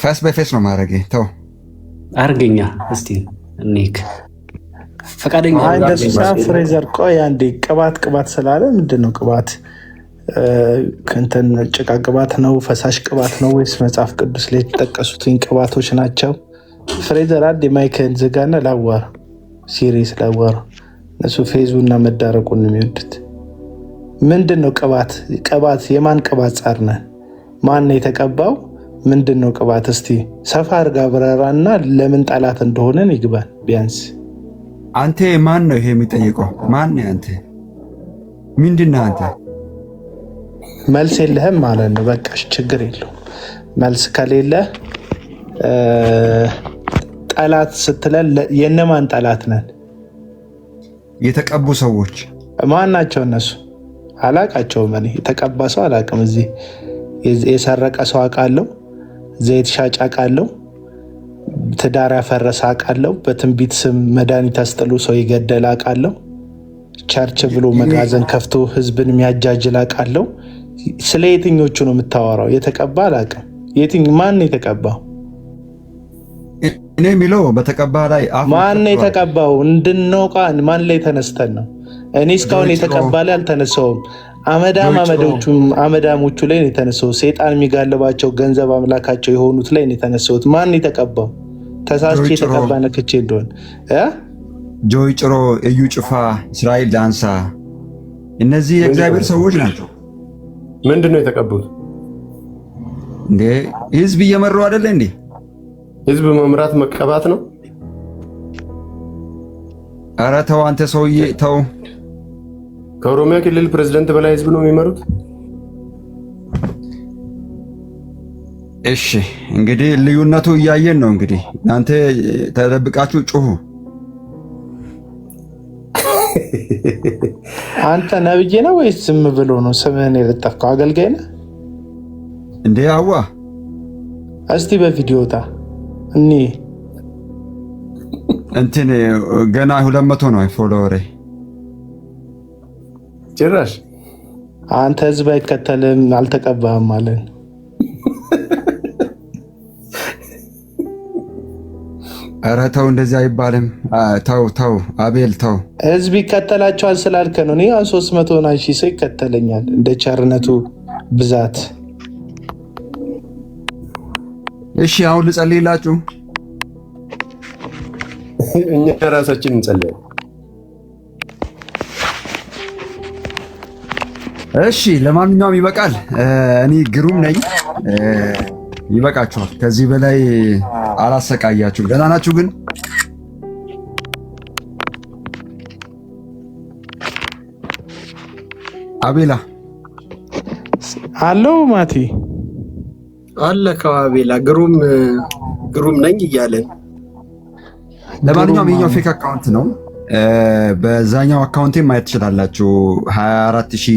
ፌስ በፌስ ነው ማድረግ። ተው አርገኛ እስቲ ኒክ ፈቃደኛ እንደዛ ፍሬዘር ቆይ አንዴ ቅባት ስላለ ምንድነው ቅባት? ከንተን ጭቃ ቅባት ነው ፈሳሽ ቅባት ነው ወይስ መጽሐፍ ቅዱስ ላይ የተጠቀሱትን ቅባቶች ናቸው? ፍሬዘር አንዴ ማይክን ዝጋና ላዋራ ሲሪየስ ላዋራ። እነሱ ፌዙና መዳረቁን የሚወዱት ምንድነው? ቅባት የማን ቅባት ጻር ነህ? ማን የተቀባው? ምንድነው ቅባት? እስቲ ሰፋ አድርጋ ብራራና ለምን ጠላት እንደሆነን ይግባል ቢያንስ። አንተ ማን ነው ይሄ የሚጠይቀው? ማን ነው አንተ? ምንድነው አንተ? መልስ የለህም ማለት ነው። በቃሽ ችግር የለው። መልስ ከሌለ ጠላት ስትለን የነማን ጠላት ነን? የተቀቡ ሰዎች ማን ናቸው እነሱ? አላቃቸውም። እኔ የተቀባ ሰው አላቅም። እዚህ የሰረቀ ሰው አውቃለሁ። ዘይት ሻጭ አውቃለሁ። ትዳር ያፈረሰ አውቃለሁ። በትንቢት ስም መድኃኒት አስጥሉ ሰው የገደለ አውቃለሁ። ቸርች ብሎ መጋዘን ከፍቶ ህዝብን የሚያጃጅል አውቃለሁ። ስለ የትኞቹ ነው የምታወራው? የተቀባ አላውቅም። ማን የተቀባው? እኔ የሚለው በተቀባ ላይ ማን የተቀባው እንድንነቃ ማን ላይ ተነስተን ነው? እኔ እስካሁን የተቀባ ላይ አልተነሳውም። አመዳሞቹ ላይ ነው የተነሳው። ሰይጣን የሚጋልባቸው ገንዘብ አምላካቸው የሆኑት ላይ ነው የተነሳሁት። ማን የተቀባው? ተሳስቼ የተቀባ ነክቼ እንደሆነ ጆይ ጭሮ፣ እዩ ጭፋ፣ እስራኤል ዳንሳ እነዚህ የእግዚአብሔር ሰዎች ናቸው። ምንድነው የተቀቡት? እንዴ ህዝብ እየመሩ አይደለ እንዴ? ህዝብ መምራት መቀባት ነው። ኧረ ተው አንተ ሰውዬ ተው። ከኦሮሚያ ክልል ፕሬዝዳንት በላይ ህዝብ ነው የሚመሩት። እሺ እንግዲህ ልዩነቱ እያየን ነው። እንግዲህ እናንተ ተደብቃችሁ ጩሁ። አንተ ነብይ ነው ወይስ ዝም ብሎ ነው ስምህን የለጠፍከው? አገልጋይ ነህ እንዴ? አዋ እስቲ በቪዲዮ ታ እኔ እንትን ገና 200 ነው ፎሎወሬ። ጭራሽ አንተ ህዝብ አይከተልም አልተቀባህም ማለት ነው። ኧረ ተው እንደዚህ አይባልም። ተው አቤል ተው። ህዝብ ይከተላቸዋል ስላልከ ነው። እኔ 300 ሺህ ሰው ይከተለኛል እንደ ቸርነቱ ብዛት። እሺ አሁን ልጸልይላችሁ። እኛ ራሳችን እንጸልያለን። እሺ ለማንኛውም ይበቃል። እኔ ግሩም ነኝ። ይበቃችኋል። ከዚህ በላይ አላሰቃያችሁም። ደህና ናችሁ ግን? አቤላ አለው ማቲ አለ ከአቤላ ግሩም ነኝ እያለን። ለማንኛውም የኛው ፌክ አካውንት ነው። በዛኛው አካውንቴ ማየት ትችላላችሁ። 24000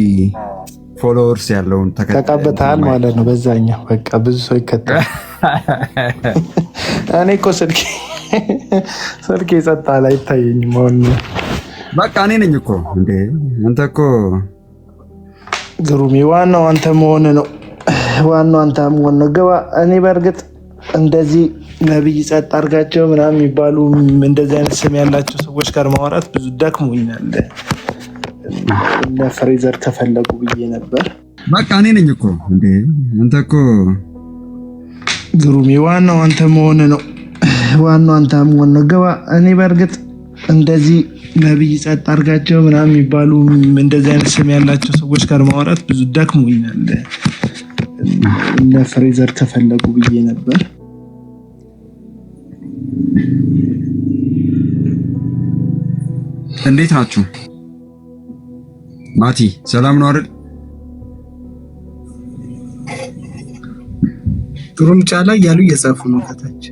ፎሎወርስ ያለውን ተቀብተሃል ማለት ነው። በዛኛው በቃ ብዙ ሰው ይከተላል። እኔ እኮ ስልኬ ጸጥ አለ አይታየኝም። አሁን በቃ እኔ ነኝ እኮ እንዴ። አንተ እኮ ግሩሜ ዋናው አንተ መሆን ነው። ዋናው አንተ መሆን ነው። ግባ። እኔ በእርግጥ እንደዚህ ነብይ ጸጥ አድርጋቸው ምናምን የሚባሉ እንደዚህ አይነት ስም ያላቸው ሰዎች ጋር ማውራት ብዙ ደክሞኛል። ለፍሬዘር ከፈለጉ ብዬ ነበር። በቃ እኔ ነኝ እኮ እንዴ። አንተ እኮ ግሩሜ ዋናው አንተ መሆን ነው። ዋናው አንተ መሆን ነው። ግባ። እኔ በእርግጥ እንደዚህ ነብይ ጸጥ አድርጋቸው ምናምን የሚባሉ እንደዚህ አይነት ስም ያላቸው ሰዎች ጋር ማውራት ብዙ ደክሞኛል። ለፍሬዘር ከፈለጉ ብዬ ነበር። እንዴት ናችሁ? ማቲ ሰላም ነው አይደል? ግሩም ጫላ እያሉ እየጻፉ ነው ከታች።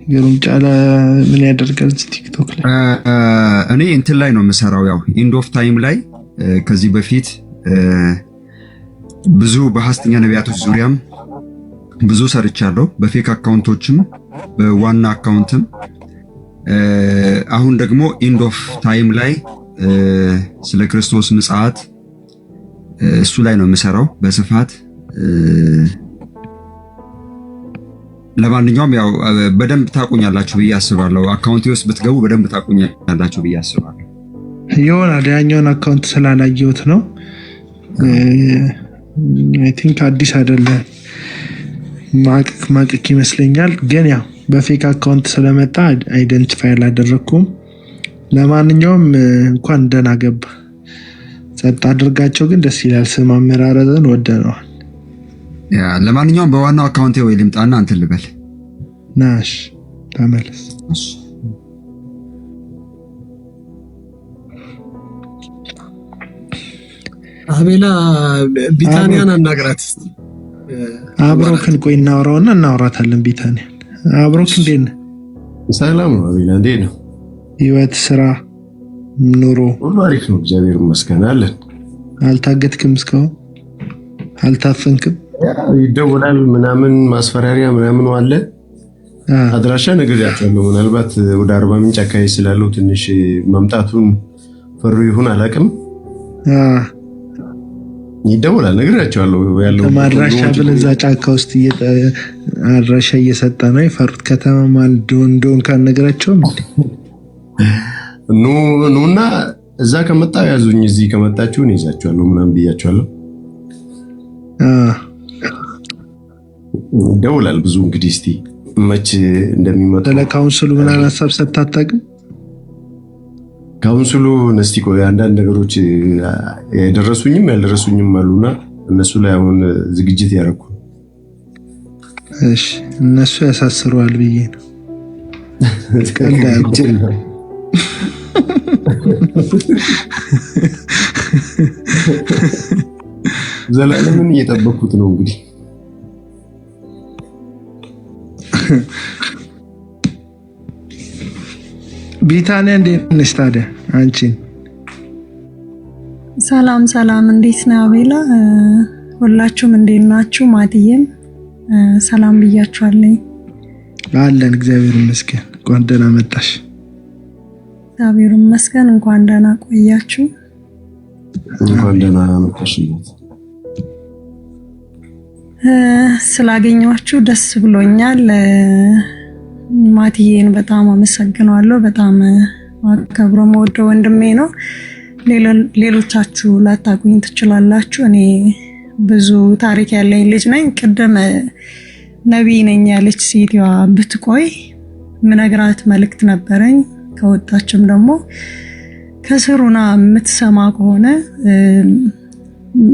ግሩም ጫላ ምን ያደርጋል ቲክቶክ ላይ? እኔ እንትን ላይ ነው የምሰራው፣ ያው ኢንድ ኦፍ ታይም ላይ ከዚህ በፊት ብዙ በሐሰተኛ ነቢያቶች ዙሪያም ብዙ ሰርቻለሁ፣ በፌክ አካውንቶችም በዋና አካውንትም። አሁን ደግሞ ኢንድ ኦፍ ታይም ላይ ስለ ክርስቶስ ምጽአት እሱ ላይ ነው የምሰራው በስፋት። ለማንኛውም ያው በደንብ ታቁኛላችሁ ብዬ አስባለሁ። አካውንቴ ውስጥ ብትገቡ በደንብ ታቁኛላችሁ ብዬ አስባለሁ። ይሆናል ያኛውን አካውንት ስላላየሁት ነው። አይ ቲንክ አዲስ አይደለም ማቅክ ይመስለኛል። ግን ያው በፌክ አካውንት ስለመጣ አይደንቲፋይ አላደረኩም። ለማንኛውም እንኳን ደህና ገባ። ጸጥ አድርጋቸው ግን ደስ ይላል። ስም አመራረጥን ወደነዋል። ያ ለማንኛውም በዋናው አካውንቴ ወይ ልምጣና እንትን ልበል። ናሽ ተመለስ። አቤላ ቢታንያን አናግራት። አብሮክን ቆይ እናወራታለን። ቢታንያን አብሮክ እንዴት ነህ? ሰላም ነው አቤላ፣ እንዴት ነው ህይወት፣ ስራ፣ ኑሮ? ሁሉ አሪፍ ነው እግዚአብሔር ይመስገን አለን። አልታገትክም? እስካሁን አልታፈንክም? ይደውላል ምናምን ማስፈራሪያ ምናምን አለ። አድራሻ ነግሬያቸዋለሁ። ምናልባት ወደ አርባ ምንጭ አካባቢ ስላለው ትንሽ መምጣቱን ፈሩ ይሁን አላውቅም። ይደውላል ነግሬያቸዋለሁ። ያለው አድራሻ ብለህ እዛ ጫካ ውስጥ አድራሻ እየሰጠ ነው የፈሩት። ከተማ ማለት ዶን ካነግራቸውም ኑና እዛ ከመጣ ያዙኝ፣ እዚህ ከመጣችሁ ነው ይዛችኋለሁ ምናምን ብያችኋለሁ። ይደውላል ብዙ። እንግዲህ እስቲ መች እንደሚመጣ ለካውንስሉ ምናምን ሀሳብ ሰጥታታቅም። ካውንስሉ እስቲ ቆይ አንዳንድ ነገሮች የደረሱኝም ያልደረሱኝም አሉና እነሱ ላይ አሁን ዝግጅት ያደረኩ። እሺ እነሱ ያሳስሩዋል ብዬ ነው። ዘላለምን እየጠበኩት ነው እንግዲህ። ቢታንያ እንዴት ነሽ ታዲያ አንቺን? ሰላም እንዴት ነው አቤላ? ሁላችሁም እንዴት ናችሁ? ማትዬም ሰላም ብያችኋለሁ። አለን እግዚአብሔር ይመስገን። እንኳን ደህና መጣሽ። እግዚአብሔር ይመስገን። እንኳን ደህና ቆያችሁ። እንኳን ደህና መጣሽ። ስላገኘኋችሁ ደስ ብሎኛል። ማትዬን በጣም አመሰግናለሁ። በጣም አከብሮ መወደው ወንድሜ ነው። ሌሎቻችሁ ላታቁኝ ትችላላችሁ። እኔ ብዙ ታሪክ ያለኝ ልጅ ነኝ። ቅድም ነቢይ ነኝ ያለች ሴትዋ ብትቆይ ምነግራት መልእክት ነበረኝ። ከወጣችም ደግሞ ከስሩና የምትሰማ ከሆነ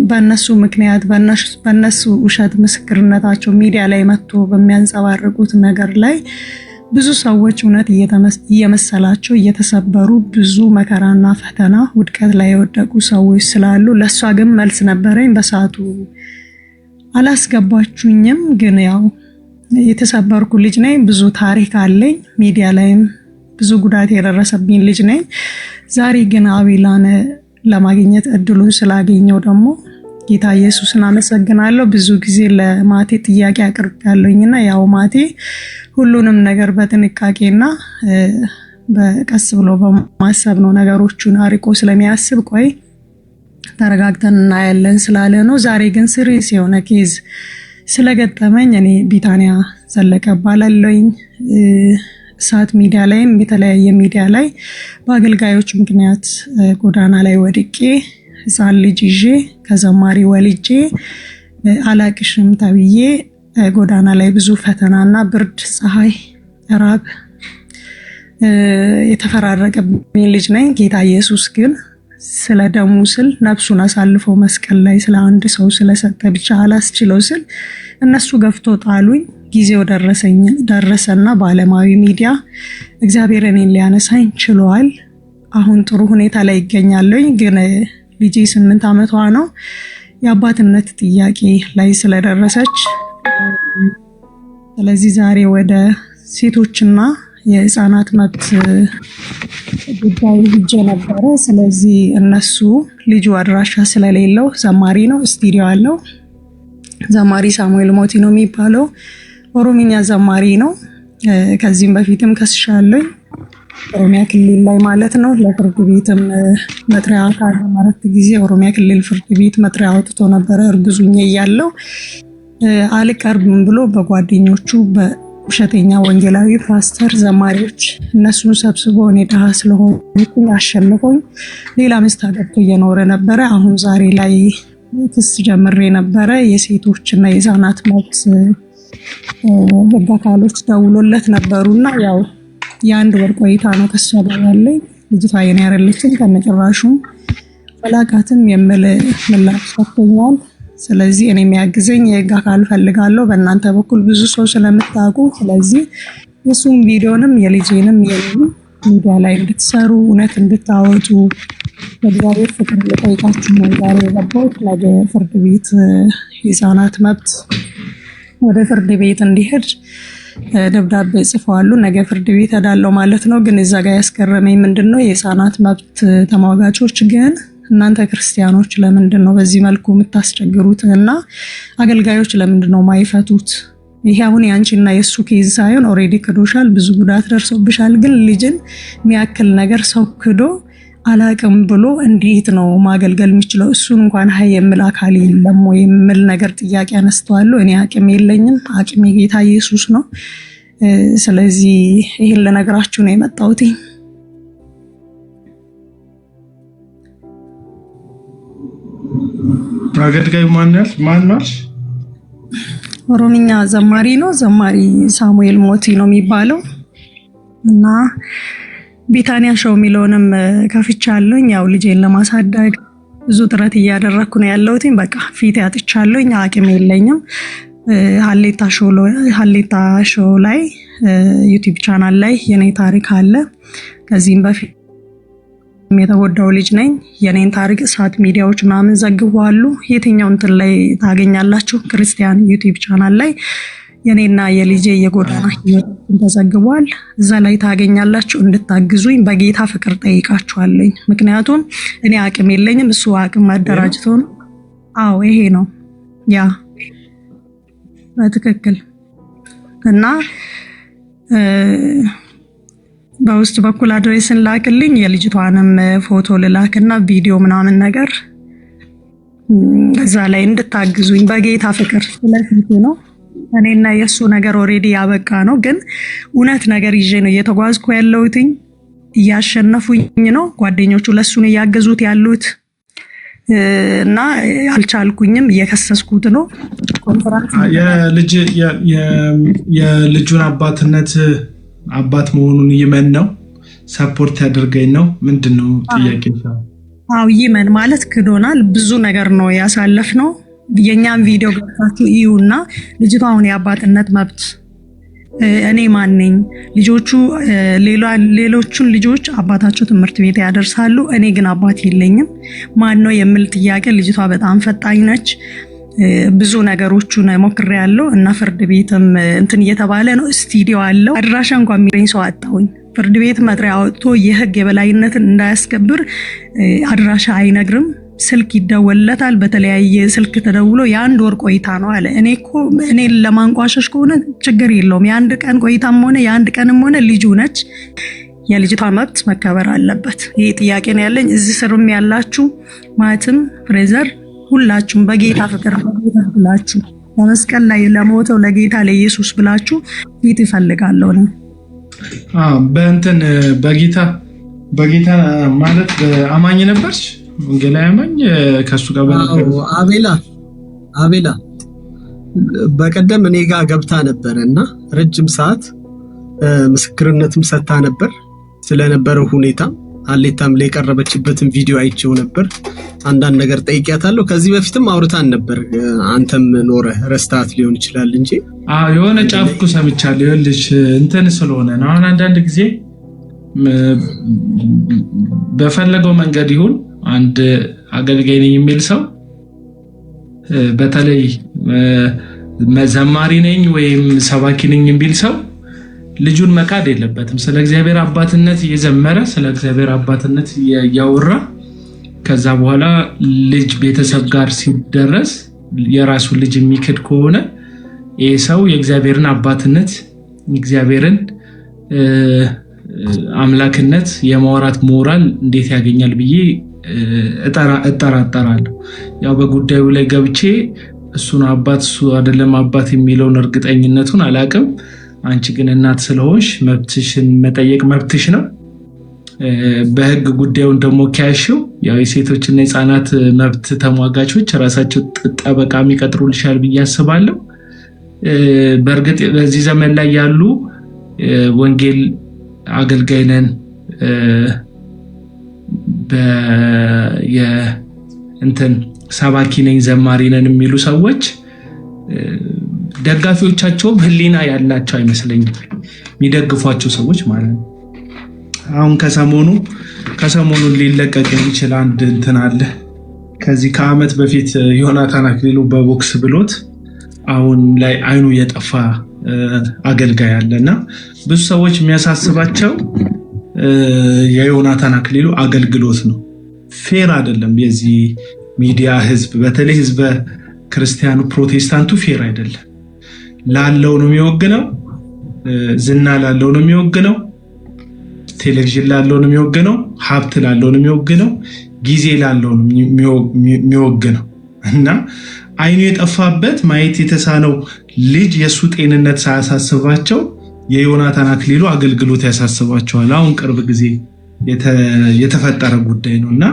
በእነሱ ምክንያት በእነሱ ውሸት ምስክርነታቸው ሚዲያ ላይ መጥቶ በሚያንጸባርቁት ነገር ላይ ብዙ ሰዎች እውነት እየመሰላቸው እየተሰበሩ ብዙ መከራና ፈተና ውድቀት ላይ የወደቁ ሰዎች ስላሉ ለሷ ግን መልስ ነበረኝ። በሰዓቱ አላስገባችሁኝም፣ ግን ያው የተሰበርኩ ልጅ ነኝ። ብዙ ታሪክ አለኝ። ሚዲያ ላይም ብዙ ጉዳት የደረሰብኝ ልጅ ነኝ። ዛሬ ግን አቤላን ለማግኘት እድሉን ስላገኘው ደግሞ ጌታ ኢየሱስን አመሰግናለሁ። ብዙ ጊዜ ለማቴ ጥያቄ አቅርቤያለሁኝና ያው ማቴ ሁሉንም ነገር በጥንቃቄና በቀስ ብሎ በማሰብ ነው ነገሮቹን አርቆ ስለሚያስብ ቆይ ተረጋግተን እናያለን ስላለ ነው። ዛሬ ግን ሲሪየስ የሆነ ኬዝ ስለገጠመኝ እኔ ቢታንያ ዘለቀ እባላለሁኝ። እሳት ሚዲያ ላይም የተለያየ ሚዲያ ላይ በአገልጋዮች ምክንያት ጎዳና ላይ ወድቄ ህፃን ልጅ ይዤ ከዘማሪ ወልጄ አላቅሽም ተብዬ ጎዳና ላይ ብዙ ፈተናና ብርድ፣ ፀሐይ፣ ራብ የተፈራረቀብኝ ልጅ ነኝ። ጌታ ኢየሱስ ግን ስለ ደሙ ስል ነፍሱን አሳልፎ መስቀል ላይ ስለ አንድ ሰው ስለሰጠ ብቻ አላስችለው ስል እነሱ ገፍቶ ጣሉኝ። ጊዜው ደረሰና በዓለማዊ ሚዲያ እግዚአብሔር እኔን ሊያነሳኝ ችሏል። አሁን ጥሩ ሁኔታ ላይ ይገኛለኝ። ግን ልጄ 8 ዓመቷ ነው። የአባትነት ጥያቄ ላይ ስለደረሰች ስለዚህ ዛሬ ወደ ሴቶችና የህፃናት መብት ጉዳይ ሄጄ ነበረ። ስለዚህ እነሱ ልጁ አድራሻ ስለሌለው ዘማሪ ነው፣ ስቱዲዮ አለው። ዘማሪ ሳሙኤል ሞቲ ነው የሚባለው። ኦሮሚኛ ዘማሪ ነው። ከዚህም በፊትም ከስሻለኝ ኦሮሚያ ክልል ላይ ማለት ነው። ለፍርድ ቤትም መጥሪያ ካለማረት ጊዜ ኦሮሚያ ክልል ፍርድ ቤት መጥሪያ አውጥቶ ነበረ። እርጉዙኝ እያለው አልቀርብም ብሎ በጓደኞቹ ውሸተኛ ወንጌላዊ ፓስተር ዘማሪዎች እነሱን ሰብስቦ እኔ ድሃ ስለሆንኩኝ አሸንፎኝ ሌላ ሚስት አግብቶ እየኖረ ነበረ። አሁን ዛሬ ላይ ክስ ጀምሬ ነበረ። የሴቶችና የህፃናት መብት ህግ አካሎች ደውሎለት ነበሩና ያው የአንድ ወር ቆይታ ነው ከሷ ጋር ያለኝ። ልጅቷ የኔ አይደለችም ከነጭራሹም አላቃትም የሚል ምላሽ ሰጥቶኛል። ስለዚህ እኔ የሚያግዘኝ የህግ አካል ፈልጋለሁ በእናንተ በኩል ብዙ ሰው ስለምታውቁ። ስለዚህ የሱም ቪዲዮንም የልጄንም የኔንም ሚዲያ ላይ እንድትሰሩ እውነት እንድታወጡ በእግዚአብሔር ፍቅር ልጠይቃችሁ ነው ዛሬ የገባሁት። ነገ ፍርድ ቤት የህፃናት መብት ወደ ፍርድ ቤት እንዲሄድ ደብዳቤ ጽፈዋሉ። ነገ ፍርድ ቤት ሄዳለሁ ማለት ነው። ግን እዛ ጋር ያስገረመኝ ምንድነው የህፃናት መብት ተሟጋቾች ግን እናንተ ክርስቲያኖች ለምንድን ነው በዚህ መልኩ የምታስቸግሩት? እና አገልጋዮች ለምንድን ነው ማይፈቱት? ይሄ አሁን ያንቺና የሱ ኬዝ ሳይሆን ኦሬዲ ክዶሻል፣ ብዙ ጉዳት ደርሶብሻል። ግን ልጅን የሚያክል ነገር ሰው ክዶ አላቅም ብሎ እንዴት ነው ማገልገል የሚችለው? እሱን እንኳን ሀይ የምል አካል የለም ወይ የምል ነገር ጥያቄ አነስተዋለሁ። እኔ አቅም የለኝም፣ አቅም የጌታ ኢየሱስ ነው። ስለዚህ ይሄን ልነግራችሁ ነው የመጣሁት። አገልጋዩ ማን ነው? ኦሮምኛ ዘማሪ ነው። ዘማሪ ሳሙኤል ሞቲ ነው የሚባለው እና ቢታንያ ሾው የሚለውንም ከፍቻለሁኝ። ያው ልጄን ለማሳደግ ብዙ ጥረት እያደረኩ ነው ያለሁት። በቃ ፊት ያጥቻለሁኝ፣ አቅም የለኝም። ሀሌታ ሾው ላይ ዩቲዩብ ቻናል ላይ የኔ ታሪክ አለ። ከዚህም በፊት የተጎዳው ልጅ ነኝ። የኔን ታሪክ እሳት ሚዲያዎች ምናምን ዘግበዋሉ። የትኛው እንትን ላይ ታገኛላችሁ? ክርስቲያን ዩቲዩብ ቻናል ላይ የኔና የልጄ የጎዳና ህይወት ተዘግቧል። እዛ ላይ ታገኛላችሁ። እንድታግዙኝ በጌታ ፍቅር ጠይቃችኋለኝ። ምክንያቱም እኔ አቅም የለኝም፣ እሱ አቅም ማደራጅቶ ነው። አዎ ይሄ ነው ያ በትክክል እና በውስጥ በኩል አድሬስን ላክልኝ፣ የልጅቷንም ፎቶ ልላክና ቪዲዮ ምናምን ነገር እዛ ላይ እንድታግዙኝ በጌታ ፍቅር። ስለዚህ ነው እኔና የሱ ነገር ኦሬዲ ያበቃ ነው። ግን እውነት ነገር ይዤ ነው እየተጓዝኩ ያለሁትኝ። እያሸነፉኝ ነው ጓደኞቹ ለሱን እያገዙት ያሉት እና አልቻልኩኝም፣ እየከሰስኩት ነው። ኮንፈረንስ የልጁን አባት መሆኑን ይመን ነው ሰፖርት ያደርገኝ ነው። ምንድነው ጥያቄ? አው ይመን ማለት ክዶናል። ብዙ ነገር ነው ያሳለፍነው። የኛም ቪዲዮ ገብታችሁ እዩና ልጅቷ አሁን የአባትነት መብት እኔ ማን ነኝ? ልጆቹ ሌሎቹን ልጆች አባታቸው ትምህርት ቤት ያደርሳሉ፣ እኔ ግን አባት የለኝም። ማን ነው የሚል ጥያቄ። ልጅቷ በጣም ፈጣኝ ነች። ብዙ ነገሮችን ሞክሬያለሁ እና ፍርድ ቤትም እንትን እየተባለ ነው። ስቱዲዮ አለው አድራሻ እንኳን የሚለኝ ሰው አጣሁኝ። ፍርድ ቤት መጥሪያ አውጥቶ የህግ የበላይነትን እንዳያስከብር አድራሻ አይነግርም። ስልክ ይደወልለታል። በተለያየ ስልክ ተደውሎ የአንድ ወር ቆይታ ነው አለ። እኔ ለማንቋሸሽ ከሆነ ችግር የለውም። የአንድ ቀን ቆይታም ሆነ የአንድ ቀንም ሆነ ልጁ ነች። የልጅቷ መብት መከበር አለበት። ይሄ ጥያቄ ነው ያለኝ። እዚህ ስርም ያላችሁ ማለትም ፍሬዘር ሁላችሁም በጌታ ፍቅር ብላችሁ በመስቀል ላይ ለሞተው ለጌታ ለኢየሱስ ብላችሁ ፊት ይፈልጋለሁ ነው። በእንትን በጌታ ማለት አማኝ ነበርሽ? ወንጌላዊ አማኝ ከሱ ጋር በነበር አቤላ በቀደም እኔ ጋር ገብታ ነበርና ረጅም ሰዓት ምስክርነትም ሰጥታ ነበር ስለነበረው ሁኔታ። አሌታም ላይ የቀረበችበትን ቪዲዮ አይቼው ነበር። አንዳንድ ነገር ጠይቂያታለሁ። ከዚህ በፊትም አውርታን ነበር። አንተም ኖረ ረስታት ሊሆን ይችላል እንጂ የሆነ ጫፍኩ ሰምቻለሁ። ይኸውልሽ እንትን ስለሆነ ነው። አሁን አንዳንድ ጊዜ በፈለገው መንገድ ይሁን አንድ አገልጋይ ነኝ የሚል ሰው በተለይ ዘማሪ ነኝ ወይም ሰባኪ ነኝ የሚል ሰው ልጁን መካድ የለበትም። ስለ እግዚአብሔር አባትነት እየዘመረ ስለ እግዚአብሔር አባትነት እያወራ ከዛ በኋላ ልጅ ቤተሰብ ጋር ሲደረስ የራሱ ልጅ የሚክድ ከሆነ ይሄ ሰው የእግዚአብሔርን አባትነት የእግዚአብሔርን አምላክነት የማውራት ሞራል እንዴት ያገኛል ብዬ እጠራጠራለሁ። ያው በጉዳዩ ላይ ገብቼ እሱን አባት እሱ አይደለም አባት የሚለውን እርግጠኝነቱን አላቅም። አንቺ ግን እናት ስለሆንሽ መብትሽን መጠየቅ መብትሽ ነው። በህግ ጉዳዩን ደግሞ ከያሽው ያው የሴቶችና የህፃናት መብት ተሟጋቾች ራሳቸው ጠበቃ የሚቀጥሩልሻል ብዬ አስባለሁ። በእርግጥ በዚህ ዘመን ላይ ያሉ ወንጌል አገልጋይ ነን እንትን ሰባኪ ነኝ ዘማሪ ነን የሚሉ ሰዎች ደጋፊዎቻቸው ህሊና ያላቸው አይመስለኝም፣ የሚደግፏቸው ሰዎች ማለት ነው። አሁን ከሰሞኑ ሊለቀቅ የሚችል አንድ እንትን አለ። ከዚህ ከአመት በፊት ዮናታን አክሊሉ በቦክስ ብሎት አሁን ላይ አይኑ የጠፋ አገልጋይ አለና ብዙ ሰዎች የሚያሳስባቸው የዮናታን አክሊሉ አገልግሎት ነው። ፌር አይደለም። የዚህ ሚዲያ ህዝብ በተለይ ህዝበ ክርስቲያኑ ፕሮቴስታንቱ ፌር አይደለም። ላለው ነው የሚወግነው፣ ዝና ላለው ነው የሚወግነው፣ ቴሌቪዥን ላለው ነው የሚወግነው፣ ሀብት ላለው ነው የሚወግነው፣ ጊዜ ላለው ነው የሚወግነው እና አይኑ የጠፋበት ማየት የተሳነው ልጅ የሱ ጤንነት ሳያሳስባቸው የዮናታን አክሊሉ አገልግሎት ያሳስባቸዋል። አሁን ቅርብ ጊዜ የተፈጠረ ጉዳይ ነውና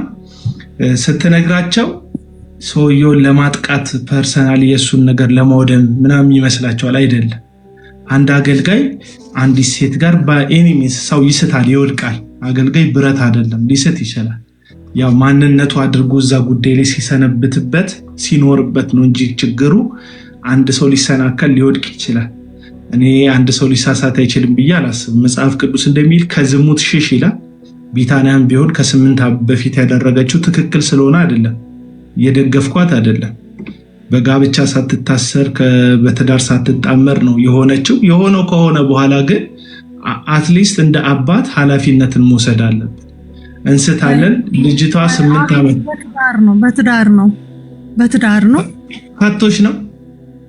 ስትነግራቸው ሰውየውን ለማጥቃት ፐርሰናሊ የሱን ነገር ለማውደም ምናምን ይመስላቸዋል። አይደለም። አንድ አገልጋይ አንዲት ሴት ጋር በኤኒሚስ ሰው ይስታል፣ ይወድቃል። አገልጋይ ብረት አይደለም፣ ሊስት ይችላል። ያው ማንነቱ አድርጎ እዛ ጉዳይ ላይ ሲሰነብትበት ሲኖርበት ነው እንጂ ችግሩ አንድ ሰው ሊሰናከል ሊወድቅ ይችላል። እኔ አንድ ሰው ሊሳሳት አይችልም ብዬ አላስብም። መጽሐፍ ቅዱስ እንደሚል ከዝሙት ሽሽ ይላል። ቢታንያም ቢሆን ከ8 ዓመት በፊት ያደረገችው ትክክል ስለሆነ አይደለም፣ የደገፍኳት አይደለም። በጋብቻ ሳትታሰር በትዳር ሳትጣመር ነው የሆነችው። የሆነው ከሆነ በኋላ ግን አትሊስት እንደ አባት ኃላፊነትን መውሰድ አለበት። እንስታለን። ልጅቷ 8 ዓመት በትዳር ነው ካቶች ነው።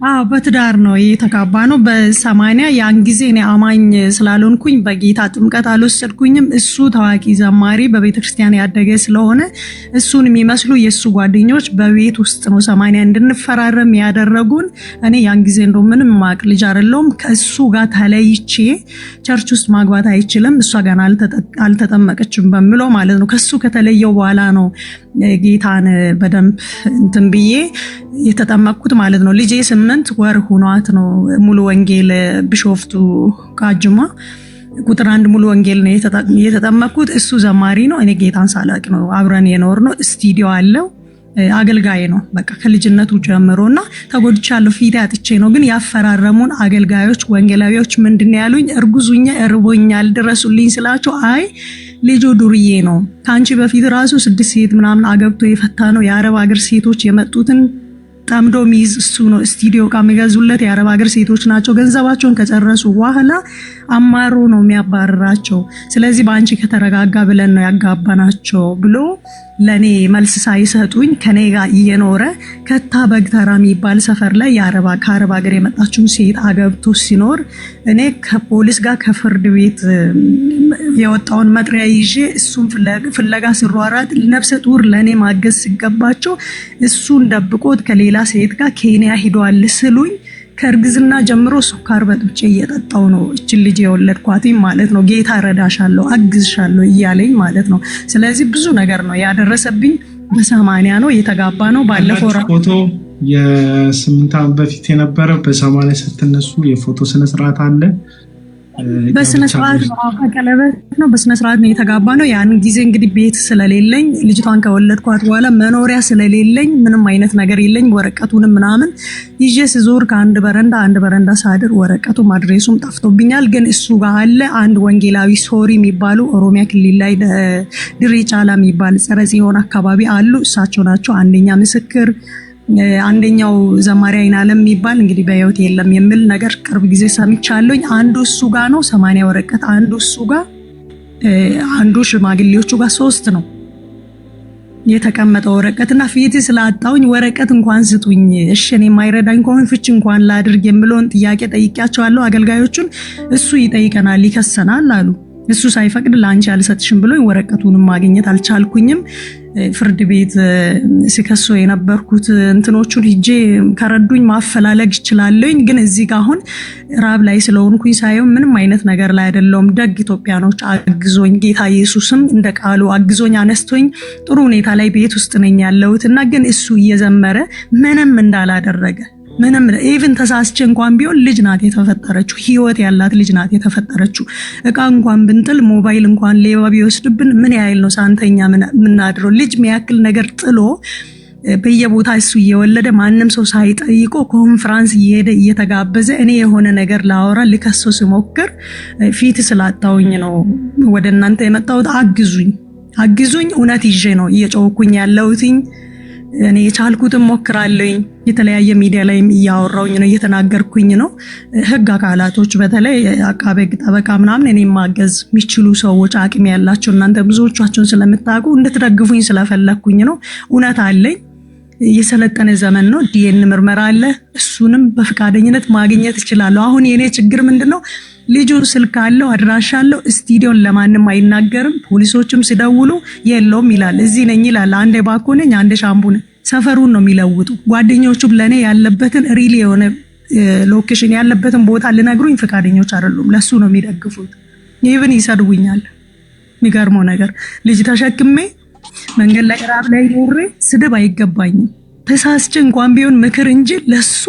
አዎ በትዳር ነው የተጋባ ነው። በ80 ያን ጊዜ እኔ አማኝ ስላልሆንኩኝ በጌታ ጥምቀት አልወሰድኩኝም። እሱ ታዋቂ ዘማሪ በቤተክርስቲያን ያደገ ስለሆነ እሱን የሚመስሉ የሱ ጓደኞች በቤት ውስጥ ነው 80 እንድንፈራረም ያደረጉን። እኔ ያን ጊዜ እንደው ምንም ማቅ ልጅ አይደለሁም። ከሱ ጋር ተለይቼ ቸርች ውስጥ ማግባት አይችልም፣ እሷ ገና አልተጠመቀችም በሚለው ማለት ነው። ከሱ ከተለየው በኋላ ነው ጌታን በደንብ እንትን ብዬ የተጠመቅኩት ማለት ነው። ልጄ 8 ወር ሆኗት ነው ሙሉ ወንጌል ቢሾፍቱ ቃጅማ ቁጥር 1 ሙሉ ወንጌል ነው የተጠመቅኩት። እሱ ዘማሪ ነው፣ እኔ ጌታን ሳላቅ ነው አብረን የኖር ነው። ስቱዲዮ አለው፣ አገልጋይ ነው በቃ ከልጅነቱ ጀምሮና ተጎድቻለሁ። ፊት አጥቼ ነው ግን ያፈራረሙን አገልጋዮች ወንጌላዊዎች ምንድን ያሉኝ፣ እርጉዙኛ እርቦኛል ድረሱልኝ ስላቸው አይ ልጁ ዱርዬ ነው፣ ካንቺ በፊት ራሱ 6 ሴት ምናምን አገብቶ የፈታ ነው። የአረብ ሀገር ሴቶች የመጡትን ጠምዶ ሚይዝ እሱ ነው። ስቱዲዮ ቃ የሚገዙለት የአረብ ሀገር ሴቶች ናቸው። ገንዘባቸውን ከጨረሱ በኋላ አማሮ ነው የሚያባርራቸው። ስለዚህ በአንቺ ከተረጋጋ ብለን ነው ያጋባናቸው ብሎ ለኔ መልስ ሳይሰጡኝ ከኔ ጋር እየኖረ ከታ በግተራ የሚባል ሰፈር ላይ ከአረብ ሀገር የመጣችውን ሴት አገብቶ ሲኖር እኔ ከፖሊስ ጋር ከፍርድ ቤት የወጣውን መጥሪያ ይዤ እሱን ፍለጋ ስሯሯጥ ነፍሰ ጡር ለኔ ማገዝ ሲገባቸው እሱን ደብቆት ከሌላ ሴት ጋር ኬንያ ሂዷል ስሉኝ ከእርግዝና ጀምሮ ሱካር በጥብጬ እየጠጣው ነው እችን ልጅ የወለድኳት ማለት ነው። ጌታ ረዳሻለሁ አግዝሻለሁ እያለኝ ማለት ነው። ስለዚህ ብዙ ነገር ነው ያደረሰብኝ። በ80 ነው የተጋባ ነው። ባለፈው ፎቶ የ8 ዓመት በፊት የነበረ በ80 ስትነሱ የፎቶ ስነስርዓት አለ። በስነ ስርዓት ነው በስነ ስርዓት ነው የተጋባ ነው። ያን ጊዜ እንግዲህ ቤት ስለሌለኝ ልጅቷን ከወለድኳት በኋላ መኖሪያ ስለሌለኝ ምንም አይነት ነገር የለኝ። ወረቀቱንም ምናምን ይዤ ስዞር ከአንድ በረንዳ ሳድር ወረቀቱም አድሬሱም ጠፍቶብኛል። ግን እሱ ጋር አለ። አንድ ወንጌላዊ ሶሪ የሚባሉ ኦሮሚያ ክልል ላይ ድሬ ጫላ የሚባል ጸረ ጽዮን አካባቢ አሉ። እሳቸው ናቸው አንደኛ ምስክር። አንደኛው ዘማሪ አይናለም የሚባል እንግዲህ በህይወት የለም የሚል ነገር ቅርብ ጊዜ ሰምቻለሁኝ። አንዱ እሱ ጋር ነው 80 ወረቀት፣ አንዱ እሱ ጋር፣ አንዱ ሽማግሌዎቹ ጋር 3 ነው የተቀመጠው ወረቀትና ፊት ስላጣውኝ ወረቀት እንኳን ስጡኝ፣ እሺ እኔ የማይረዳኝ ከሆነ ፍቺ እንኳን ላድርግ የሚለውን ጥያቄ ጠይቄያቸዋለሁ አገልጋዮቹን። እሱ ይጠይቀናል ይከሰናል አሉ። እሱ ሳይፈቅድ ለአንቺ አልሰጥሽም ብሎኝ ወረቀቱንም ማግኘት አልቻልኩኝም። ፍርድ ቤት ሲከሶ የነበርኩት እንትኖቹን ሂጄ ከረዱኝ ማፈላለግ ይችላለኝ። ግን እዚህ ጋር አሁን ራብ ላይ ስለሆንኩኝ ሳየው ምንም አይነት ነገር ላይ አይደለውም። ደግ ኢትዮጵያኖች አግዞኝ ጌታ ኢየሱስም እንደ ቃሉ አግዞኝ አነስቶኝ ጥሩ ሁኔታ ላይ ቤት ውስጥ ነኝ ያለሁት እና ግን እሱ እየዘመረ ምንም እንዳላደረገ ምንም ኢቭን ተሳስቼ እንኳን ቢሆን ልጅ ናት የተፈጠረችው፣ ህይወት ያላት ልጅ ናት የተፈጠረችው። እቃ እንኳን ብንጥል ሞባይል እንኳን ሌባ ቢወስድብን ምን ያህል ነው ሳንተኛ ምናድረው? ልጅ የሚያክል ነገር ጥሎ በየቦታ እሱ እየወለደ ማንም ሰው ሳይጠይቆ ኮንፈረንስ እየሄደ እየተጋበዘ እኔ የሆነ ነገር ላወራ ልከሰው ሲሞክር ፊት ስላጣውኝ ነው ወደ እናንተ የመጣሁት። አግዙኝ። እውነት ይዤ ነው እየጮኩኝ ያለሁትኝ። እኔ የቻልኩትን ሞክራለሁኝ። የተለያየ ሚዲያ ላይ እያወራውኝ ነው እየተናገርኩኝ ነው። ህግ አካላቶች በተለይ አቃቤ ህግ፣ ጠበቃ ምናምን እኔ ማገዝ የሚችሉ ሰዎች አቅም ያላቸው እናንተ ብዙዎቻችሁን ስለምታውቁ እንድትደግፉኝ ስለፈለኩኝ ነው። እውነት አለኝ። የሰለጠነ ዘመን ነው። ዲኤን ምርመራ አለ። እሱንም በፍቃደኝነት ማግኘት እችላለሁ። አሁን የኔ ችግር ምንድነው? ልጁ ስልክ አለው፣ አድራሻ አለው፣ ስቱዲዮን ለማንም አይናገርም። ፖሊሶችም ሲደውሉ የለውም ይላል። እዚህ ነኝ ይላል። አንዴ ባኮ ነኝ፣ አንዴ ሻምቡ ነኝ። ሰፈሩን ነው የሚለውጡ። ጓደኞቹም ለኔ ያለበትን ሪል የሆነ ሎኬሽን ያለበትን ቦታ ልነግሩኝ ፍቃደኞች አይደሉም። ለሱ ነው የሚደግፉት። ይብን ይሰድቡኛል። የሚገርመው ነገር ልጅ ተሸክሜ መንገድ ላይ ራብ ላይ ኖሬ ስድብ አይገባኝም። ተሳስቼ እንኳን ቢሆን ምክር እንጂ ለሱ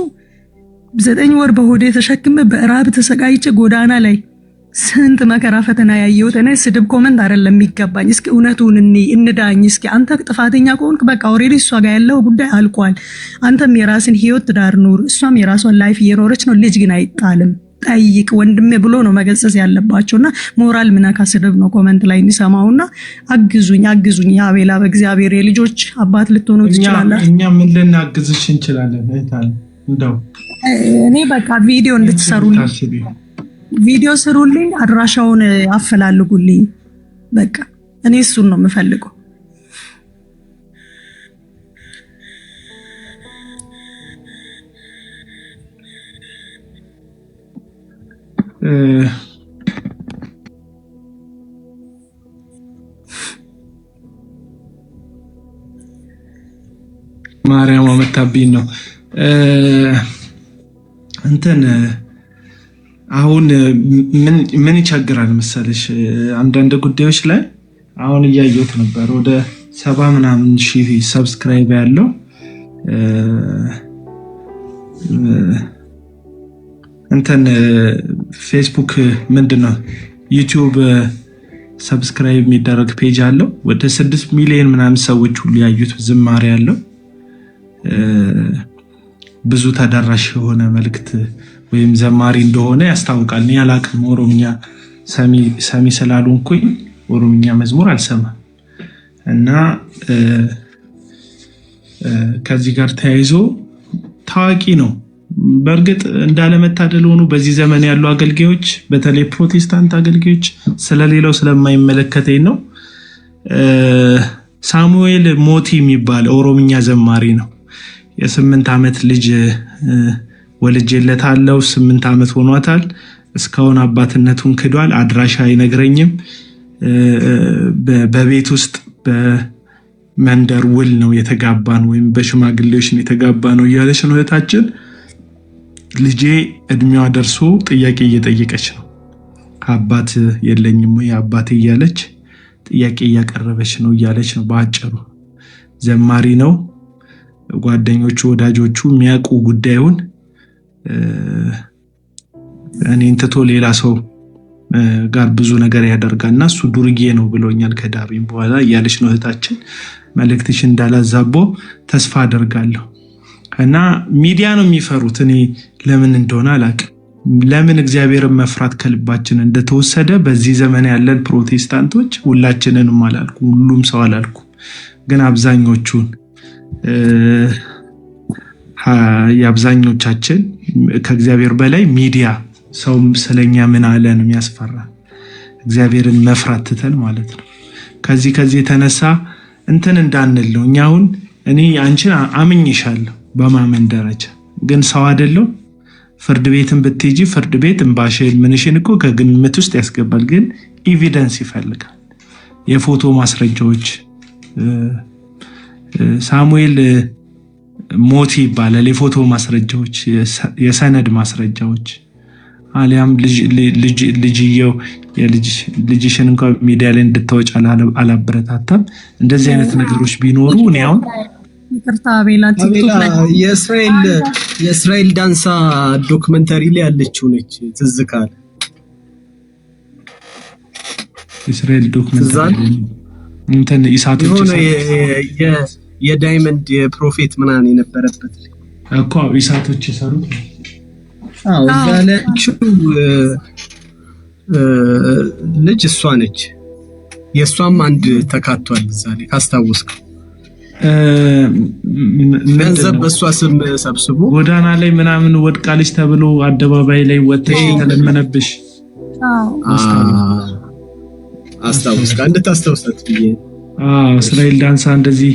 9 ወር በሆዴ ተሸክሜ በራብ ተሰቃይቼ ጎዳና ላይ ስንት መከራ ፈተና ያየሁት እኔ ስድብ ኮመንት አይደለም የሚገባኝ። እስኪ እውነቱን እንዳኝ። እስኪ አንተ ጥፋተኛ ከሆንክ በቃ ኦሬዲ እሷ ጋር ያለው ጉዳይ አልቋል። አንተም የራስን ህይወት ትዳር ኑር፣ እሷም የራሷን ላይፍ እየኖረች ነው። ልጅ ግን አይጣልም። ጠይቅ ወንድሜ ብሎ ነው መገሰጽ ያለባቸውና ሞራል ምናካ ስድብ ነው ኮመንት ላይ እንሰማውና አግዙኝ። ያቤላ በእግዚአብሔር የልጆች አባት ልትሆኑ ትችላላችሁ። እኛ ምን ልናግዝሽ እንችላለን? እንደው እኔ በቃ ቪዲዮ እንድትሰሩልኝ ቪዲዮ ስሩልኝ፣ አድራሻውን አፈላልጉልኝ። በቃ እኔ እሱን ነው የምፈልገው። ማርያም መታብኝ ነው እንትን አሁን ምን ይቸግራል መሰለሽ? አንዳንድ ጉዳዮች ላይ አሁን እያየሁት ነበር። ወደ 70 ምናምን ሺህ ሰብስክራይብ ያለው እንትን ፌስቡክ ምንድነው ዩቲዩብ ሰብስክራይብ የሚደረግ ፔጅ አለው። ወደ 6 ሚሊዮን ምናምን ሰዎች ሁሉ ያዩት ዝማሬ ያለው ብዙ ተደራሽ የሆነ መልእክት ወይም ዘማሪ እንደሆነ ያስታውቃል። እኔ አላቅም፣ ኦሮምኛ ሰሚ ስላልሆንኩኝ ኦሮምኛ መዝሙር አልሰማም እና ከዚህ ጋር ተያይዞ ታዋቂ ነው። በእርግጥ እንዳለመታደል ሆኖ በዚህ ዘመን ያሉ አገልጋዮች በተለይ ፕሮቴስታንት አገልጋዮች ስለሌላው ስለማይመለከተኝ ነው። ሳሙኤል ሞቲ የሚባል ኦሮምኛ ዘማሪ ነው። የ8 ዓመት ልጅ ወልጄለታለሁ። 8 ዓመት ሆኗታል። እስካሁን አባትነቱን ክዷል። አድራሻ አይነግረኝም። በቤት ውስጥ በመንደር ውል ነው የተጋባን ወይም በሽማግሌዎች ነው የተጋባ ነው እያለች ነው እህታችን። ልጄ እድሜዋ ደርሶ ጥያቄ እየጠየቀች ነው። አባት የለኝም ወይ አባቴ እያለች ጥያቄ እያቀረበች ነው እያለች ነው። በአጭሩ ዘማሪ ነው። ጓደኞቹ ወዳጆቹ የሚያውቁ ጉዳዩን እኔን ትቶ ሌላ ሰው ጋር ብዙ ነገር ያደርጋልና እሱ ዱርዬ ነው ብሎኛል ከዳሪም በኋላ እያለች ነው እህታችን። መልእክትሽ እንዳላዛቦ ተስፋ አደርጋለሁ። እና ሚዲያ ነው የሚፈሩት። እኔ ለምን እንደሆነ አላውቅም። ለምን እግዚአብሔርን መፍራት ከልባችን እንደተወሰደ በዚህ ዘመን ያለን ፕሮቴስታንቶች ሁላችንንም አላልኩ፣ ሁሉም ሰው አላልኩ፣ ግን አብዛኞቹን የአብዛኞቻችን ከእግዚአብሔር በላይ ሚዲያ ሰው ስለኛ ምን አለ ነው የሚያስፈራ። እግዚአብሔርን መፍራት ትተን ማለት ነው። ከዚህ የተነሳ እንትን እንዳንል ነው። እኛ አሁን እኔ አንቺን አምኝሻለሁ በማመን ደረጃ፣ ግን ሰው አይደለም። ፍርድ ቤትን ብትሄጂ ፍርድ ቤት እንባሽን ምንሽን እኮ ከግምት ውስጥ ያስገባል። ግን ኤቪደንስ ይፈልጋል። የፎቶ ማስረጃዎች ሳሙኤል ሞቲ ይባላል። የፎቶ ማስረጃዎች፣ የሰነድ ማስረጃዎች አሊያም ልጅየው ልጅሽን እንኳን ሚዲያ ላይ እንድታወጭ አላበረታታም። እንደዚህ አይነት ነገሮች ቢኖሩ እኔ አሁን ይቅርታ አቤላ ቲክቶክ ላይ የእስራኤል ዳንሳ ዶክመንተሪ ላይ ያለችው ነች። ትዝ ካለ እስራኤል ዶክመንተሪ እንትን ኢሳቶች የሆነ የዳይመንድ የፕሮፌት ምናምን የነበረበት እኮ ኢሳቶች የሰሩት ያለችው ልጅ እሷ ነች። የእሷም አንድ ተካቷል እዛ ላይ ካስታወስከው። ገንዘብ በእሷ ስም ሰብስቦ ጎዳና ላይ ምናምን ወድቃለች ተብሎ አደባባይ ላይ ወጥተሽ የተለመነብሽ አስታውስካ እንድታስታውሳት ብዬ። እስራኤል ዳንሳ እንደዚህ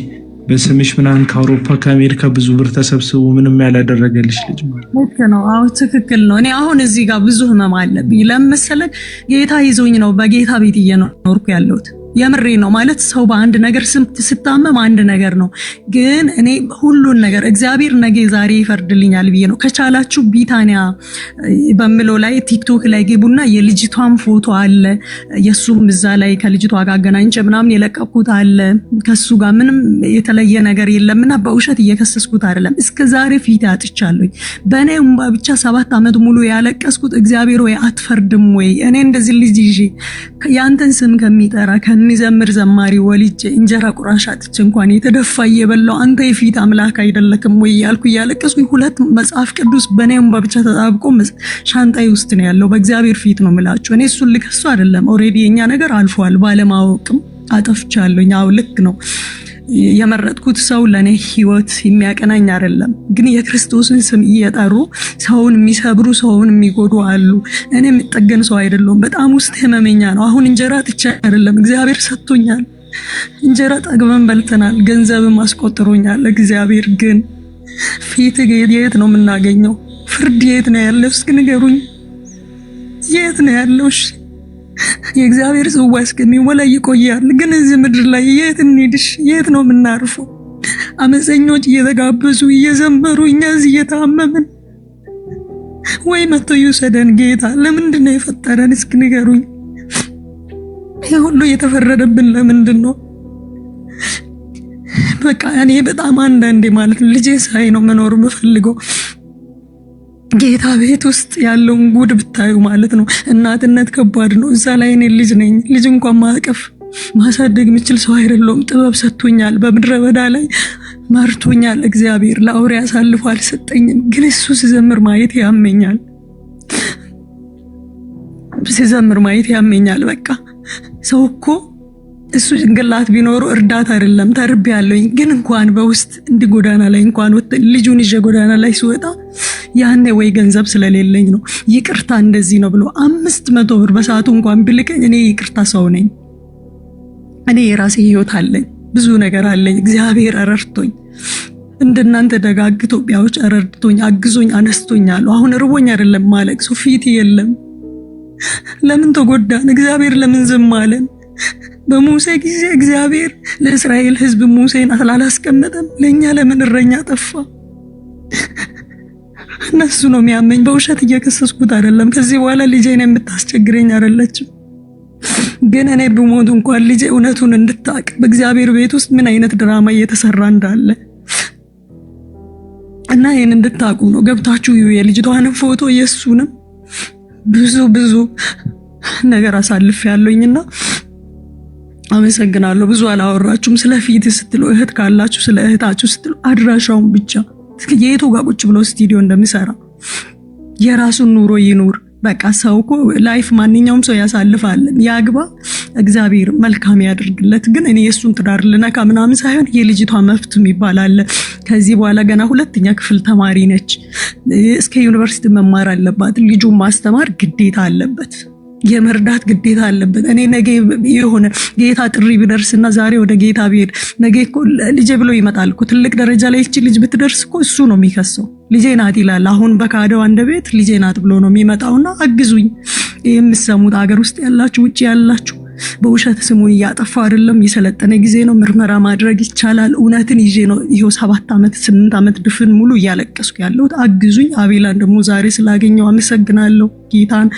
በስምሽ ምናምን ከአውሮፓ ከአሜሪካ ብዙ ብር ተሰብስቦ ምንም ያላደረገልሽ ልጅ ማለት ልክ ነው። አዎ ትክክል ነው። እኔ አሁን እዚህ ጋር ብዙ ህመም አለብኝ። ለምን መሰለህ? ጌታ ይዞኝ ነው በጌታ ቤት እየኖርኩ ያለሁት። የምሬ ነው ማለት ሰው በአንድ ነገር ስታመም አንድ ነገር ነው፣ ግን እኔ ሁሉን ነገር እግዚአብሔር ነገ ዛሬ ይፈርድልኛል ብዬ ነው። ከቻላችሁ ቢታንያ በሚለው ላይ ቲክቶክ ላይ ግቡና የልጅቷን ፎቶ አለ፣ የሱም እዛ ላይ ከልጅቷ ጋር አገናኝቼ ምናምን የለቀኩት አለ። ከሱ ጋር ምንም የተለየ ነገር የለምና በውሸት እየከሰስኩት አይደለም። እስከ ዛሬ ፊት አጥቻለሁ። በእኔ ብቻ 7 ዓመት ሙሉ ያለቀስኩት እግዚአብሔር ወይ አትፈርድም ወይ? እኔ እንደዚህ ልጅ ይዤ ያንተን ስም ከሚጠራ የሚዘምር ዘማሪ ወልጄ እንጀራ ቁራሽ አጥቼ እንኳን የተደፋ እየበላው አንተ የፊት አምላክ አይደለክም ወይ ያልኩ እያለቀስኩኝ 2 መጽሐፍ ቅዱስ በኔም ብቻ ተጣብቆ ሻንጣይ ውስጥ ነው ያለው። በእግዚአብሔር ፊት ነው የምላችሁ። እኔ እሱን ልከሱ አይደለም። ኦሬዲ የኛ ነገር አልፏል። ባለማወቅም አጠፍቻለሁ። ያው ልክ ነው። የመረጥኩት ሰው ለኔ ህይወት የሚያቀናኝ አይደለም፣ ግን የክርስቶስን ስም እየጠሩ ሰውን የሚሰብሩ ሰውን የሚጎዱ አሉ። እኔ የምጠገን ሰው አይደለሁም። በጣም ውስጥ ህመመኛ ነው። አሁን እንጀራ ጥቻ አይደለም፣ እግዚአብሔር ሰጥቶኛል። እንጀራ ጠግበን በልተናል፣ ገንዘብም አስቆጥሮኛል። እግዚአብሔር ግን ፊት የት ነው የምናገኘው? ፍርድ የት ነው ያለው? እስኪ ንገሩኝ፣ የት ነው ያለው? የእግዚአብሔር ጽዋ እስከሚሞላ ይቆያል። ግን እዚህ ምድር ላይ የት እንሂድሽ? የት ነው የምናርፈው? አመፀኞች እየተጋበዙ እየዘመሩ እኛ እዚህ እየታመምን፣ ወይ መጥቶ ይውሰደን ጌታ። ለምንድን ነው የፈጠረን? እስኪ ንገሩኝ። ይህ ሁሉ እየተፈረደብን ለምንድን ነው? በቃ እኔ በጣም አንዳንዴ ማለት ልጄ ሳይ ነው መኖር የምፈልገው። ጌታ ቤት ውስጥ ያለውን ጉድ ብታዩ ማለት ነው። እናትነት ከባድ ነው። እዛ ላይ እኔ ልጅ ነኝ። ልጅ እንኳን ማቀፍ ማሳደግ የምችል ሰው አይደለሁም። ጥበብ ሰጥቶኛል። በምድረ በዳ ላይ መርቶኛል። እግዚአብሔር ለአውሬ አሳልፎ አልሰጠኝም። ግን እሱ ሲዘምር ማየት ያመኛል። ሲዘምር ማየት ያመኛል። በቃ ሰው እኮ እሱ ጭንቅላት ቢኖሩ እርዳታ አይደለም ተርቤ ያለኝ። ግን እንኳን በውስጥ እንዲህ ጎዳና ላይ እንኳን ልጁን ይዤ ጎዳና ላይ ሲወጣ ያኔ ወይ ገንዘብ ስለሌለኝ ነው ይቅርታ እንደዚህ ነው ብሎ 500 ብር በሰዓቱ እንኳን ብልከኝ እኔ ይቅርታ ሰው ነኝ። እኔ የራሴ ህይወት አለኝ፣ ብዙ ነገር አለኝ። እግዚአብሔር ረድቶኝ እንደናንተ ደጋግ ኢትዮጵያዎች ረድቶኝ አግዞኝ አነስቶኛል። አሁን ርቦኝ አይደለም ማለቅ ሰው ፊት የለም። ለምን ተጎዳን? እግዚአብሔር ለምን ዝም አለን? በሙሴ ጊዜ እግዚአብሔር ለእስራኤል ህዝብ ሙሴን አላስቀመጠም? ለኛ ለምን እረኛ ጠፋ? እነሱ ነው የሚያመኝ። በውሸት እየከሰስኩት አይደለም። ከዚህ በኋላ ልጄን የምታስቸግረኝ አይደለችም። ግን እኔ ብሞት እንኳን ልጄ እውነቱን እንድታቅ በእግዚአብሔር ቤት ውስጥ ምን አይነት ድራማ እየተሰራ እንዳለ እና ይሄን እንድታቁ ነው። ገብታችሁ የልጅቷን ፎቶ የሱንም ብዙ ነገር አሳልፍ ያለኝና አመሰግናለሁ። ብዙ አላወራችሁም። ስለ ፊት ስትሉ እህት ካላችሁ ስለ እህታችሁ ስትሉ አድራሻውን ብቻ የቱ ጋር ቁጭ ብሎ ስቱዲዮ እንደሚሰራ የራሱን ኑሮ ይኑር። በቃ ሰው እኮ ላይፍ ማንኛውም ሰው ያሳልፋል። ያግባ፣ እግዚአብሔር መልካም ያድርግለት። ግን እኔ የሱን ትዳር ልነካ ምናምን ሳይሆን የልጅቷ መፍት የሚባል አለ። ከዚህ በኋላ ገና 2ኛ ክፍል ተማሪ ነች። እስከ ዩኒቨርሲቲ መማር አለባት። ልጁን ማስተማር ግዴታ አለበት። የመርዳት ግዴታ አለበት። እኔ ነገ የሆነ ጌታ ጥሪ ቢደርስና ዛሬ ወደ ጌታ ቢሄድ ነገ እኮ ልጄ ብሎ ይመጣል እኮ። ትልቅ ደረጃ ላይ እቺ ልጅ ብትደርስ እኮ እሱ ነው የሚከሰው። ልጄ ናት ይላል። አሁን በካደው አንደበት ልጄ ናት ብሎ ነው የሚመጣውና አግዙኝ። የምትሰሙት አገር ውስጥ ያላችሁ ውጭ ያላችሁ በውሸት ስሙን እያጠፋ አይደለም። የሰለጠነ ጊዜ ነው። ምርመራ ማድረግ ይቻላል። እውነትን ይዤ ነው ይሄው 7 ዓመት 8 ዓመት ድፍን ሙሉ እያለቀስኩ ያለሁት። አግዙኝ። አቤላን ደግሞ ዛሬ ስላገኘው አመሰግናለሁ። ጌታን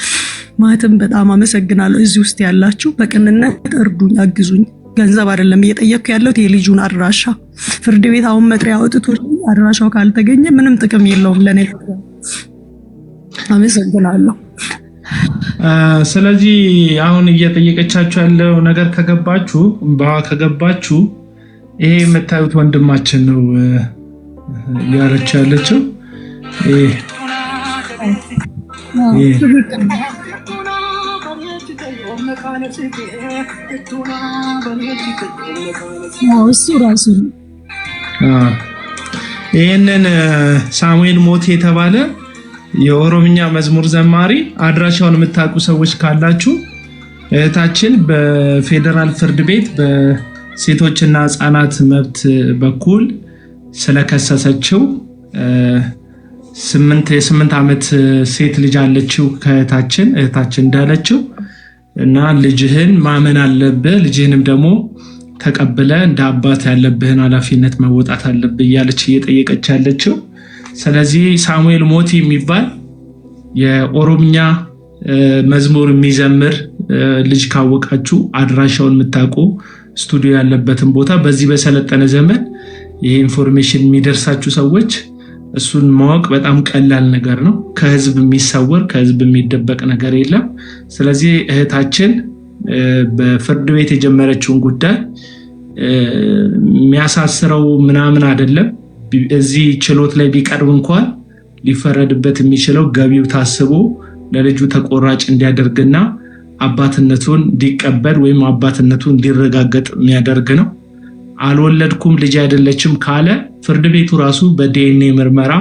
ማለትም በጣም አመሰግናለሁ። እዚህ ውስጥ ያላችሁ በቅንነት እርዱኝ፣ አግዙኝ። ገንዘብ አይደለም እየጠየቅኩ ያለሁት የልጁን አድራሻ። ፍርድ ቤት አሁን መጥሪያ አውጥቶ አድራሻው ካልተገኘ ምንም ጥቅም የለውም ለኔ። አመሰግናለሁ። ስለዚህ አሁን እየጠየቀቻችሁ ያለው ነገር ከገባችሁ ይሄ የምታዩት ወንድማችን ነው እያለች ያለችው። ይህንን ሳሙኤል ሞቴ የተባለ የኦሮምኛ መዝሙር ዘማሪ አድራሻውን የምታውቁ ሰዎች ካላችሁ እህታችን በፌደራል ፍርድ ቤት በሴቶችና ሕፃናት መብት በኩል ስለከሰሰችው 8 ዓመት ሴት ልጅ አለችው ከእህታችን እንዳለችው እና ልጅህን ማመን አለብህ፣ ልጅህንም ደግሞ ተቀብለ እንደ አባት ያለብህን ኃላፊነት መወጣት አለብህ እያለች እየጠየቀች ያለችው። ስለዚህ ሳሙኤል ሞቲ የሚባል የኦሮምኛ መዝሙር የሚዘምር ልጅ ካወቃችሁ አድራሻውን የምታውቁ ስቱዲዮ ያለበትን ቦታ በዚህ በሰለጠነ ዘመን ይሄ ኢንፎርሜሽን የሚደርሳችሁ ሰዎች እሱን ማወቅ በጣም ቀላል ነገር ነው። ከህዝብ የሚሰወር ከህዝብ የሚደበቅ ነገር የለም። ስለዚህ እህታችን በፍርድ ቤት የጀመረችውን ጉዳይ የሚያሳስረው ምናምን አይደለም። እዚህ ችሎት ላይ ቢቀርብ እንኳን ሊፈረድበት የሚችለው ገቢው ታስቦ ለልጁ ተቆራጭ እንዲያደርግና አባትነቱን እንዲቀበል ወይም አባትነቱን እንዲረጋገጥ የሚያደርግ ነው። አልወለድኩም ልጅ አይደለችም ካለ ፍርድ ቤቱ ራሱ በዲኤንኤ ምርመራ